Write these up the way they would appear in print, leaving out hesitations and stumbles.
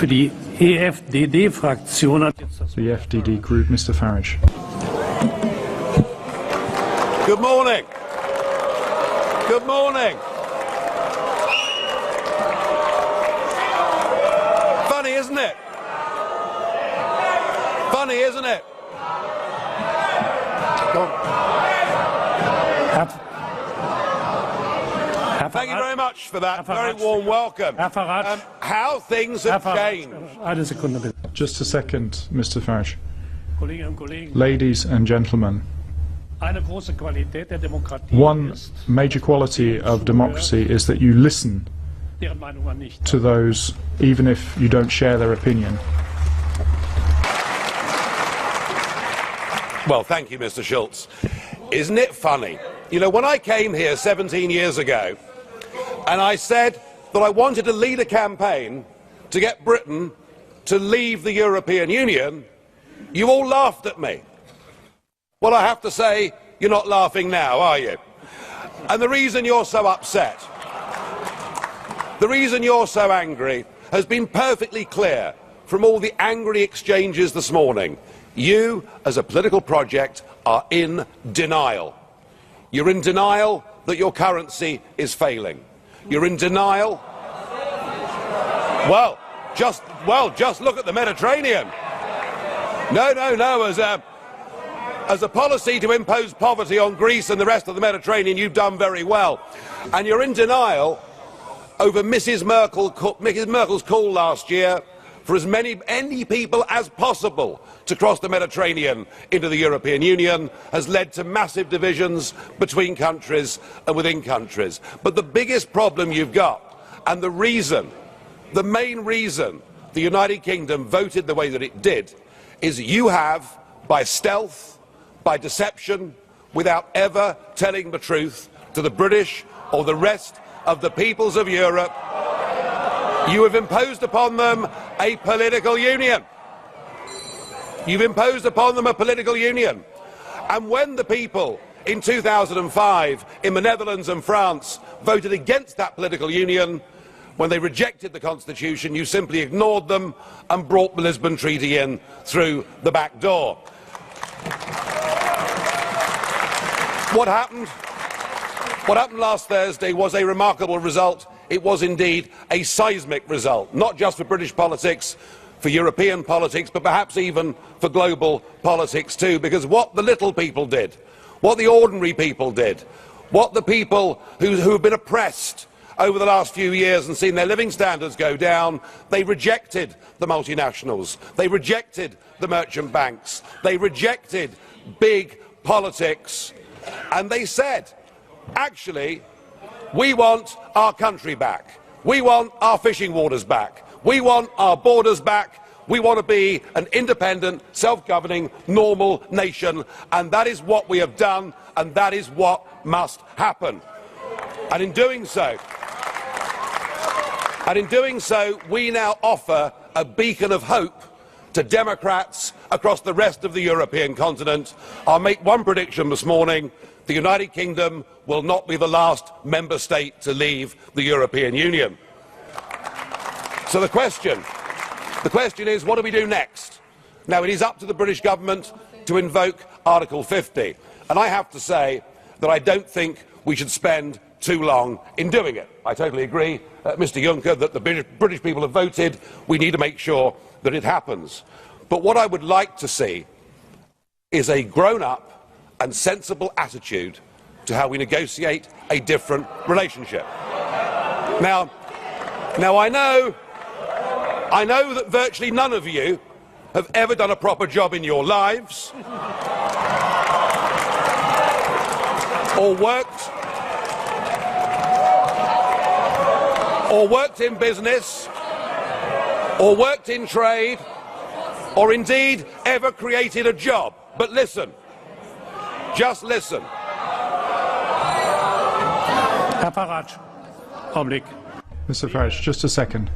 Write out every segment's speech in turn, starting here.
Für die EFDD-Fraktion hat jetzt das The FDD group, Mr. Farage. Good morning. Good morning. Funny, isn't it? Funny, isn't it? Thank you very much for that very warm welcome. How things have changed. Eine Sekunde bitte. Just a second, Mr. Farage. Kolleginnen und Kollegen, Ladies and gentlemen, eine große Qualität der Demokratie one ist, major quality of democracy is that you listen deren Meinung man nicht to those, even if you don't share their opinion. Well, thank you, Mr. Schulz. Isn't it funny? You know, when I came here 17 years ago, and I said that I wanted to lead a campaign to get Britain to leave the European Union, you all laughed at me. Well, I have to say, you're not laughing now, are you? And the reason you're so upset, the reason you're so angry, has been perfectly clear from all the angry exchanges this morning. You, as a political project, are in denial. You're in denial that your currency is failing. You're in denial. Well, just look at the Mediterranean. No. As a policy to impose poverty on Greece and the rest of the Mediterranean, you've done very well. And you're in denial over Mrs. Merkel's call last year for as many people as possible to cross the Mediterranean into the European Union has led to massive divisions between countries and within countries. But the biggest problem you've got, and the main reason the United Kingdom voted the way that it did, is you have, by stealth, by deception, without ever telling the truth to the British or the rest of the peoples of Europe, you have imposed upon them a political union. You've imposed upon them a political union. And when the people in 2005 in the Netherlands and France voted against that political union, when they rejected the Constitution, you simply ignored them and brought the Lisbon Treaty in through the back door. What happened last Thursday was a remarkable result. It was indeed a seismic result, not just for British politics, for European politics, but perhaps even for global politics too, because what the little people did, what the ordinary people did, what the people who have been oppressed over the last few years and seen their living standards go down, they rejected the multinationals, they rejected the merchant banks, they rejected big politics, and they said, actually, we want our country back. We want our fishing waters back. We want our borders back. We want to be an independent, self-governing, normal nation. And that is what we have done, and that is what must happen. And in doing so, we now offer a beacon of hope to Democrats across the rest of the European continent. I'll make one prediction this morning. The United Kingdom will not be the last member state to leave the European Union. So the question is, what do we do next? Now, it is up to the British government to invoke Article 50. And I have to say that I don't think we should spend too long in doing it. I totally agree, Mr. Juncker, that the British people have voted. We need to make sure that it happens. But what I would like to see is a grown-up and sensible attitude to how we negotiate a different relationship. Now I know that virtually none of you have ever done a proper job in your lives, or worked in business, or worked in trade, or indeed ever created a job. But listen. Just listen. Herr Farage, Augenblick. Mr. Farage, just a second.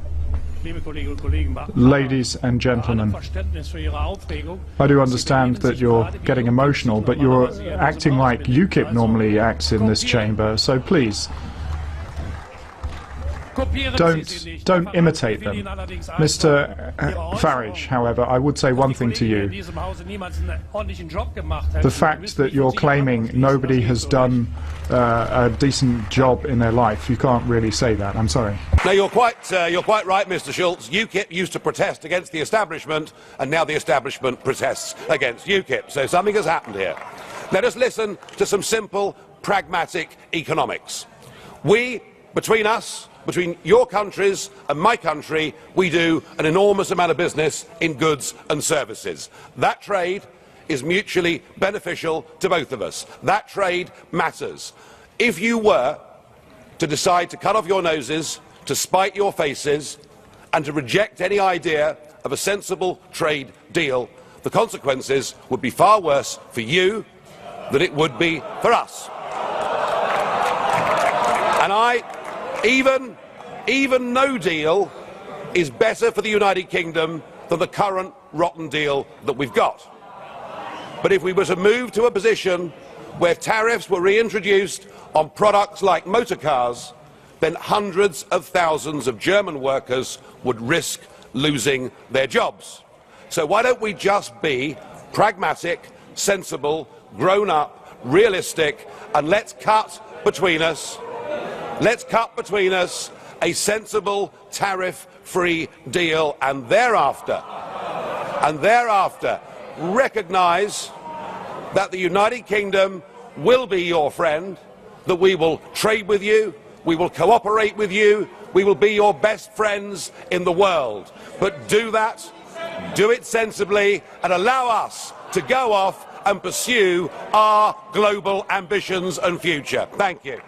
Liebe Kolleginnen und Kollegen, Ladies and gentlemen, Verständnis für Ihre Aufregung. I do understand that you're getting emotional, but you're acting like UKIP normally acts in this chamber, so please. Don't imitate them. Mr. Farage, however, I would say one thing to you. The fact that you're claiming nobody has done a decent job in their life, you can't really say that. I'm sorry. No, you're quite right, Mr. Schulz. UKIP used to protest against the establishment, and now the establishment protests against UKIP. So something has happened here. Let us listen to some simple, pragmatic economics. We, between us, between your countries and my country, we do an enormous amount of business in goods and services. That trade is mutually beneficial to both of us. That trade matters. If you were to decide to cut off your noses, to spite your faces, and to reject any idea of a sensible trade deal, the consequences would be far worse for you than it would be for us. And even no deal is better for the United Kingdom than the current rotten deal that we've got. But if we were to move to a position where tariffs were reintroduced on products like motor cars, then hundreds of thousands of German workers would risk losing their jobs. So why don't we just be pragmatic, sensible, grown up, realistic, and let's cut between us a sensible tariff-free deal, and thereafter recognise that the United Kingdom will be your friend, that we will trade with you, we will cooperate with you, we will be your best friends in the world. But do that, do it sensibly, and allow us to go off and pursue our global ambitions and future. Thank you.